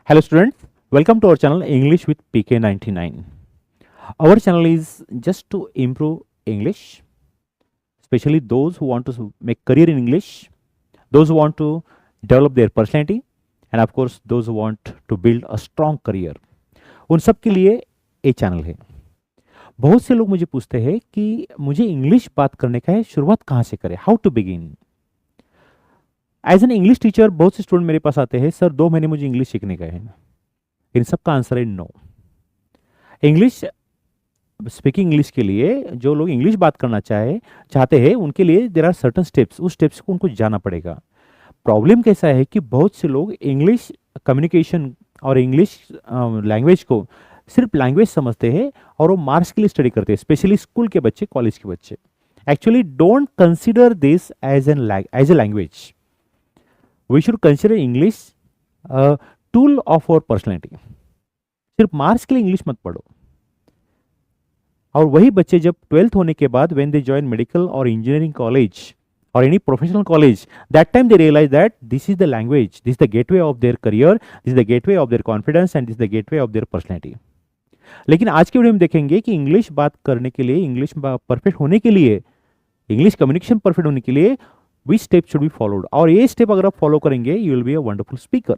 Hello students, welcome to our channel English with PK99. Our channel is just to improve English, especially those who want to make career in English, those who want to develop their personality, and of course those who want to build a strong career. उन सब के लिए ये channel है। बहुत से लोग मुझे पूछते हैं कि मुझे इंग्लिश बात करने का है, शुरुआत कहाँ से करें, how to begin. As an English teacher बहुत से स्टूडेंट मेरे पास आते हैं, सर 2 महीने मुझे इंग्लिश सीखने का है। इन सब का आंसर है नो। इंग्लिश स्पीकिंग इंग्लिश के लिए जो लोग इंग्लिश बात करना चाहते हैं उनके लिए देयर आर सर्टन स्टेप्स, उस स्टेप्स को उनको जाना पड़ेगा। प्रॉब्लम कैसा है कि बहुत से लोग इंग्लिश कम्युनिकेशन और इंग्लिश लैंग्वेज को सिर्फ लैंग्वेज समझते हैं और वो मार्क्स के लिए स्टडी करते हैं, स्पेशली स्कूल के बच्चे, कॉलेज के बच्चे। Actually don't consider this as a language. We should consider English tool of our personality. सिर्फ मार्क्स के लिए इंग्लिश मत पढ़ो। और वही बच्चे जब 12th होने के बाद व्हेन दे जॉइन मेडिकल और engineering college or any professional college, that time they realize that this is the language, this is the gateway of their career, this is the gateway of their confidence and this is the gateway of their personality. लेकिन आज के video में देखेंगे कि English बात करने के लिए, इंग्लिश परफेक्ट होने के लिए, इंग्लिश कम्युनिकेशन परफेक्ट होने के लिए which step should be followed, और ये स्टेप अगर आप फॉलो करेंगे you will be a wonderful speaker.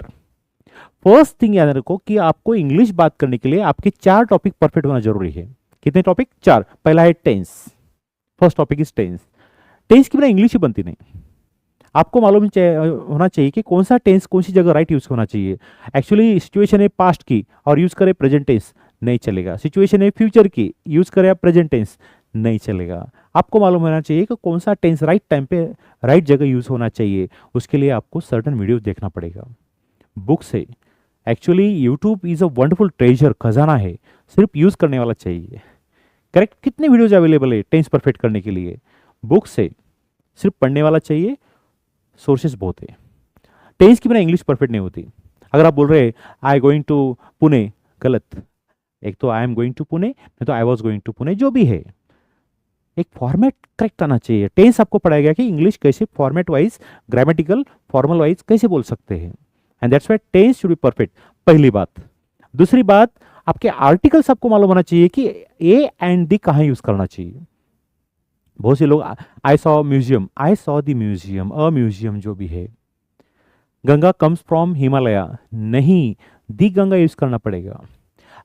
First thing याद रखो कि आपको इंग्लिश बात करने के लिए आपके 4 टॉपिक परफेक्ट होना जरूरी है। कितने टॉपिक? 4। पहला है tense. First topic is tense. Tense के बिना इंग्लिश ही बनती नहीं। आपको मालूम होना चाहिए कि कौन सा टेंस कौन सी जगह राइट यूज होना चाहिए। एक्चुअली सिचुएशन है पास्ट की और यूज करे प्रेजेंट टेंस, नहीं चलेगा। सिचुएशन है फ्यूचर की, यूज करे आप प्रेजेंट टेंस, नहीं चलेगा। आपको मालूम होना चाहिए कि कौन सा टेंस राइट टाइम पे राइट जगह यूज होना चाहिए। उसके लिए आपको सर्टन वीडियो देखना पड़ेगा। बुक से actually YouTube is a wonderful treasure, खजाना है, सिर्फ यूज करने वाला चाहिए। करेक्ट? कितने वीडियोज अवेलेबल है टेंस परफेक्ट करने के लिए। बुक से सिर्फ पढ़ने वाला चाहिए, सोर्सेस बहुत है। टेंस की बिना इंग्लिश परफेक्ट नहीं होती। अगर आप बोल रहे हैं आई गोइंग टू पुणे, गलत। एक तो I am going to Pune, नहीं तो I was going to Pune, जो भी है एक फॉर्मेट करेक्ट आना चाहिए। टेंस आपको पढ़ाया गया कि इंग्लिश कैसे format wise, grammatical, formal wise कैसे बोल सकते हैं, and that's why tense should be perfect. पहली बात। दूसरी बात, आपके आर्टिकल्स आपको मालूम होना चाहिए कि ए एंड दी कहाँ यूज करना चाहिए। बहुत से लोग I saw museum, I saw the museum, a museum जो भी है। गंगा कम्स फ्रॉम हिमालय, नहीं, दी गंगा यूज करना पड़ेगा।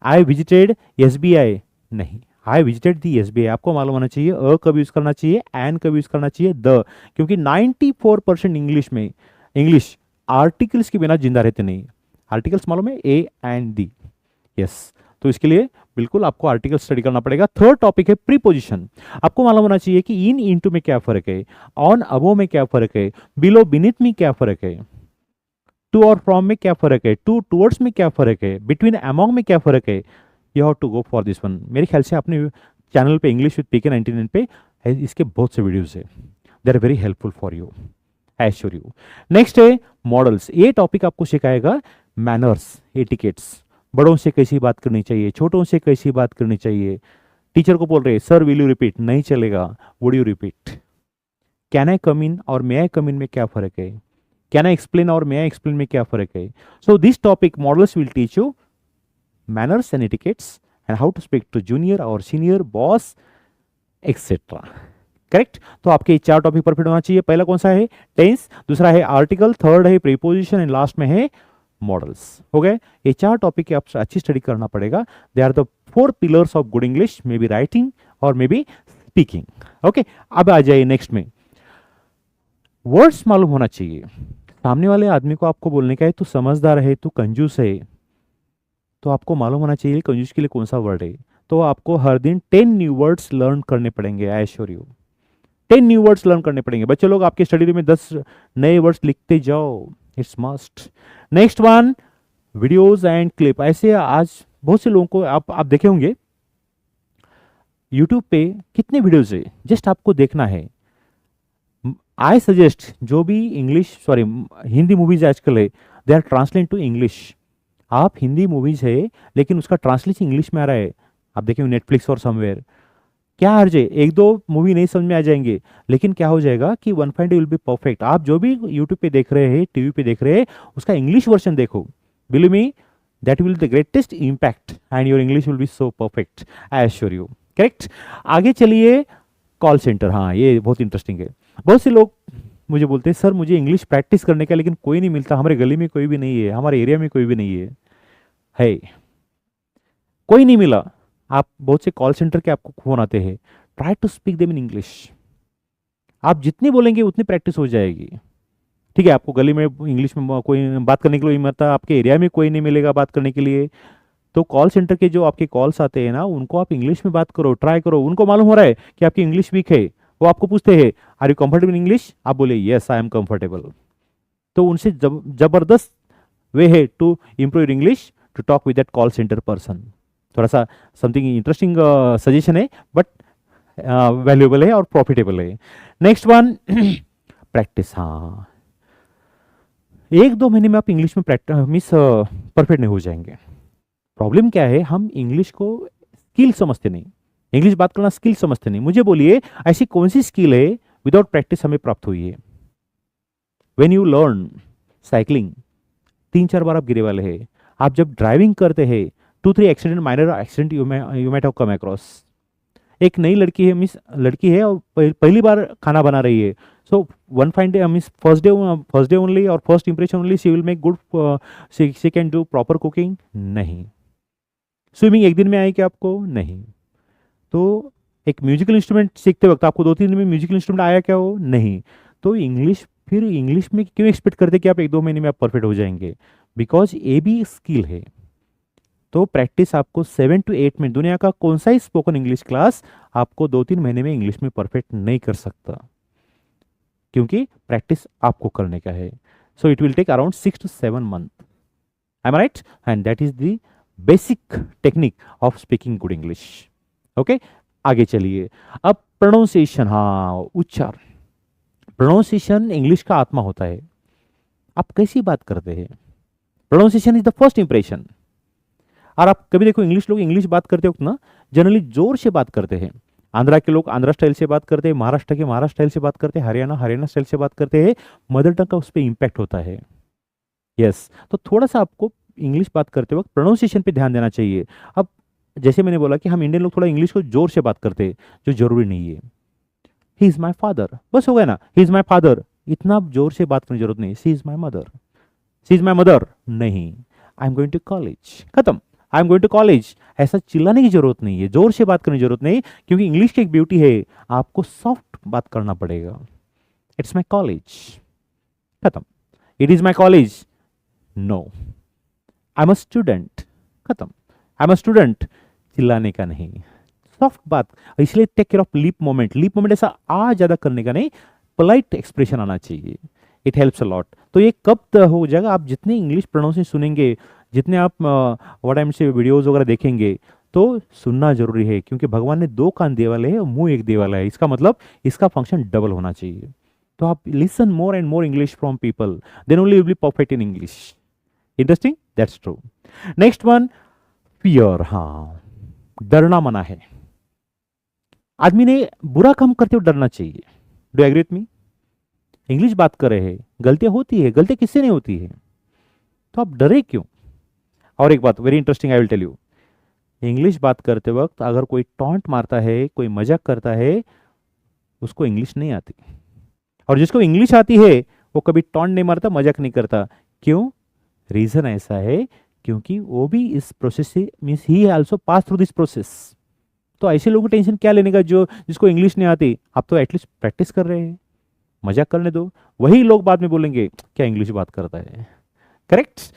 आई विजिटेड एसबीआई, नहीं, आई विजिटेड दी एसबीआई। आपको मालूम होना चाहिए अ कब यूज करना चाहिए, एन कब यूज करना चाहिए, द, क्योंकि 94% इंग्लिश में इंग्लिश आर्टिकल्स के बिना जिंदा रहते नहीं। आर्टिकल्स मालूम है, ए एंड दी, यस। तो इसके लिए बिल्कुल आपको आर्टिकल स्टडी करना पड़ेगा। थर्ड टॉपिक है प्रीपोजिशन। आपको मालूम होना चाहिए कि इन, इनटू में क्या फर्क है, ऑन, अबो में क्या फर्क है, बिलो, बीनीथ में क्या फर्क है, टू और फ्रॉम में क्या फर्क है, टू, टुवर्ड्स में क्या फर्क है, बिटवीन, अमॉन्ग में क्या फर्क है। You have to go for this one. मेरे ख्याल से आपने चैनल पे इंग्लिश विद PK99 पे इसके बहुत से वीडियोस है, they are very helpful for you, I assure you. Next है मॉडल्स। ये टॉपिक आपको सिखाएगा मैनर्स, एटिकेट्स। बड़ों से कैसी बात करनी चाहिए, छोटों से कैसी बात करनी चाहिए। टीचर को बोल रहे सर विल यू रिपीट, नहीं चलेगा, would you repeat. Can I come in और मे आई कम इन में क्या फर्क है, कैन आई एक्सप्लेन और मे आई एक्सप्लेन में क्या फर्क है। So this topic models will teach you manners and etiquettes and how to speak to junior और सीनियर, बॉस, एक्सेट्रा। करेक्ट? तो आपके 4 टॉपिक परफेक्ट होना चाहिए। पहला कौन सा है? टेंस, दूसरा है आर्टिकल, थर्ड है प्रीपोजिशन एंड लास्ट में है मॉडल्स। हो गए? ये 4 टॉपिक की आपसे अच्छी स्टडी करना पड़ेगा। They are the 4 pillars of good English, maybe writing और मे बी स्पीकिंग। ओके, अब आ जाइए नेक्स्ट में। वर्ड्स मालूम होना चाहिए। सामने वाले आदमी को आपको बोलने का है तू समझदार है, तू कंजूस है, तो आपको मालूम होना चाहिए कंजूस के लिए कौन सा वर्ड है। तो आपको हर दिन 10 न्यू वर्ड्स लर्न करने पड़ेंगे, आई assure you. 10 new words learn करने पड़ेंगे। बच्चे लोग आपके स्टडी रूम में 10 नए वर्ड्स लिखते जाओ, it's must. Next one, videos and clip. ऐसे आज बहुत से लोगों को आप देखे होंगे यूट्यूब पे कितने वीडियोस है, जस्ट आपको देखना है। आई सजेस्ट जो भी इंग्लिश हिंदी मूवीज आजकल है, they are translate to English. आप हिंदी मूवीज है लेकिन उसका ट्रांसलेशन इंग्लिश में आ रहा है, आप देखेंगे नेटफ्लिक्स और समवेयर। क्या अर्ज है, 1-2 मूवी नहीं समझ में आ जाएंगे, लेकिन क्या हो जाएगा कि 1.0 विल बी परफेक्ट। आप जो भी यूट्यूब पे देख रहे हैं, टीवी पे देख रहे हैं, उसका इंग्लिश वर्जन देखो। Believe me, that will the greatest impact and your English will be so perfect, I assure you. Correct. आगे चलिए, कॉल सेंटर। हाँ, ये बहुत इंटरेस्टिंग है। बहुत से लोग मुझे बोलते हैं सर मुझे इंग्लिश प्रैक्टिस करने का लेकिन कोई नहीं मिलता, हमारे गली में कोई भी नहीं है, हमारे एरिया में कोई भी नहीं है कोई नहीं मिला। आप बहुत से कॉल सेंटर के आपको फोन आते हैं, try to speak them in English. आप जितनी बोलेंगे उतनी प्रैक्टिस हो जाएगी। ठीक है, आपको गली में इंग्लिश में कोई बात करने के लिए नहीं मिलता, आपके एरिया में कोई नहीं मिलेगा बात करने के लिए, तो कॉल सेंटर के जो आपके कॉल्स आते हैं ना, उनको आप इंग्लिश में बात करो, ट्राई करो। उनको मालूम हो रहा है कि आपकी इंग्लिश वीक है, वो आपको पूछते हैं are you comfortable in English, आप बोले यस आई एम कंफर्टेबल। तो उनसे जबरदस्त वे है to improve your English, to talk with that call centre person. थोड़ा सा समथिंग इंटरेस्टिंग सजेशन है, बट वैल्यूएबल है और प्रॉफिटेबल है। Next one, practice. हाँ, 1-2 महीने में आप इंग्लिश में प्रैक्टिस परफेक्ट नहीं हो जाएंगे। प्रॉब्लम क्या है, हम इंग्लिश को स्किल समझते नहीं, इंग्लिश बात करना स्किल समझते नहीं। मुझे बोलिए ऐसी कौन सी स्किल है विदाउट प्रैक्टिस हमें प्राप्त हुई है? व्हेन यू लर्न साइकिलिंग, 3-4 बार आप गिरे वाले हैं। आप जब ड्राइविंग करते हैं, 2-3 accident, minor accident you might have come across. एक नई लड़की है, मिस लड़की है और पहली बार खाना बना रही है। So one fine day miss first day only और first impression only she will make good, she can do proper cooking? नहीं। स्विमिंग एक दिन में आएगी आपको? नहीं। तो एक म्यूजिकल इंस्ट्रूमेंट सीखते वक्त आपको 2-3 दिन में म्यूजिकल इंस्ट्रूमेंट आया क्या? हो नहीं। तो इंग्लिश, फिर इंग्लिश में क्यों एक्सपेक्ट करते कि आप 1-2 महीने में आप परफेक्ट हो जाएंगे? बिकॉज ये भी स्किल है। तो प्रैक्टिस आपको 7 to 8 में, दुनिया का कौन सा ही स्पोकन इंग्लिश क्लास आपको 2-3 महीने में इंग्लिश में परफेक्ट नहीं कर सकता, क्योंकि प्रैक्टिस आपको करने का है। So it will take around 6 to 7 month. I am right? And that is the basic technique of speaking good English. Okay, आगे चलिए। अब प्रोनाउंसिएशन। हाँ, उच्चार। प्रोनाउंसिएशन इंग्लिश का आत्मा होता है। आप कैसी बात करते हैं, pronunciation is the first impression. और आप कभी देखो, इंग्लिश लोग इंग्लिश बात करते वक्त ना जनरली जोर से बात करते हैं। आंध्रा के लोग आंध्रा स्टाइल से बात करते हैं, महाराष्ट्र के महाराष्ट्र स्टाइल से बात करते हैं, हरियाणा स्टाइल से बात करते हैं। मदर टंग का उस पर इंपैक्ट होता है। यस, तो थोड़ा सा आपको इंग्लिश बात करते वक्त प्रोनाउंसिएशन पे ध्यान देना चाहिए। अब जैसे मैंने बोला कि हम इंडियन लोग थोड़ा इंग्लिश को जोर से बात करते हैं, जो जरूरी नहीं है। ही इज माई फादर, बस हो गया ना, ही इज माई फादर। इतना जोर से बात करने की जरूरत नहीं। She is my mother, she is my mother नहीं। I am going to college, खत्म। I am going to college, ऐसा चिल्लाने की जरूरत नहीं है, जोर से बात करने की जरूरत नहीं, क्योंकि इंग्लिश की एक ब्यूटी है, आपको सॉफ्ट बात करना पड़ेगा। इट्स माई कॉलेज, खत्म। It is my college, no. I am a student, खत्म। आई एम अ स्टूडेंट, चिल्लाने का नहीं, सॉफ्ट बात। इसलिए take care of lip moment. Lip moment ऐसा आ ज्यादा करने का नहीं, पोलाइट एक्सप्रेशन आना चाहिए। It helps a lot. तो ये कब हो जाएगा, आप जितने इंग्लिश प्रोनाउंसिएशन सुनेंगे, जितने आप व्हाट आई एम से वीडियोस वगैरह देखेंगे, तो सुनना जरूरी है, क्योंकि भगवान ने 2 कान दे वाले हैं और मुंह एक दे वाला है। इसका मतलब इसका फंक्शन डबल होना चाहिए। तो आप listen more and more English from people, then only will be perfect in English. Interesting, that's true. Next one, fear. हाँ, डरना मना है। आदमी ने बुरा काम करते हुए डरना चाहिए। Do agree with me? English बात कर रहे हैं, गलतियां होती है, गलतियां किससे नहीं होती है, तो आप डरे क्यों? और एक बात very interesting I will tell you, English बात करते वक्त अगर कोई टॉन्ट मारता है, कोई मजाक करता है, उसको इंग्लिश नहीं आती। और जिसको इंग्लिश आती है वो कभी टॉन्ट नहीं मारता, मजाक नहीं करता। क्यों? रीजन ऐसा है क्योंकि वो भी इस प्रोसेस से, means he also pass through this process. तो ऐसे लोगों को टेंशन क्या लेने का जो जिसको इंग्लिश नहीं आती? आप तो एटलीस्ट प्रैक्टिस कर रहे हैं, मजाक करने दो। वही लोग बाद में बोलेंगे क्या इंग्लिश बात करता है। करेक्ट?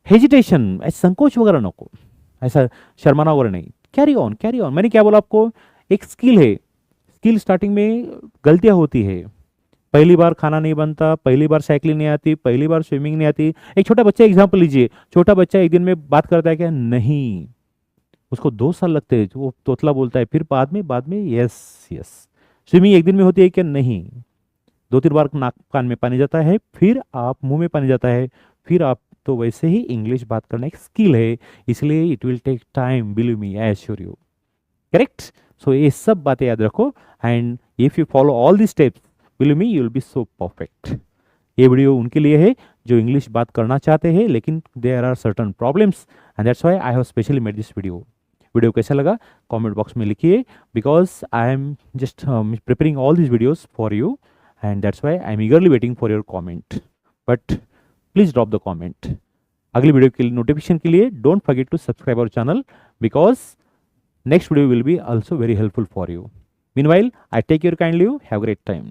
हेजिटेशन, ऐसा संकोच वगैरह नको, ऐसा शर्माना वगैरह नहीं। Carry on, carry on. मैंने क्या बोला आपको, एक स्किल है, स्किल स्टार्टिंग में गलतियां होती है। पहली बार खाना नहीं बनता, पहली बार साइकिलिंग नहीं आती, पहली बार स्विमिंग नहीं आती। एक छोटा बच्चा एग्जांपल लीजिए, छोटा बच्चा एक दिन में बात करता है क्या? नहीं, उसको 2 साल लगते हैं, वो तोतला बोलता है, फिर बाद में यस यस। स्विमिंग एक दिन में होती है क्या? नहीं, 2-3 बार नाक कान में पानी जाता है, फिर आप मुंह में पानी जाता है, फिर आप। तो वैसे ही इंग्लिश बात करना एक स्किल है, इसलिए it will take time, believe me, I assure you. Correct? So ये सब बातें याद रखो, and if you follow all the steps, believe me, you will be so perfect. ये वीडियो उनके लिए है जो इंग्लिश बात करना चाहते हैं लेकिन there are certain problems, and that's why I have specially made this video. Video कैसा लगा कमेंट बॉक्स में लिखिए, because I am just preparing all this videos for you, and that's why I am eagerly waiting for your comment. But please drop the comment. अगली video के लिए notification के लिए don't forget to subscribe our channel, because next video will be also very helpful for you. Meanwhile, I take your kind leave. Have a great time.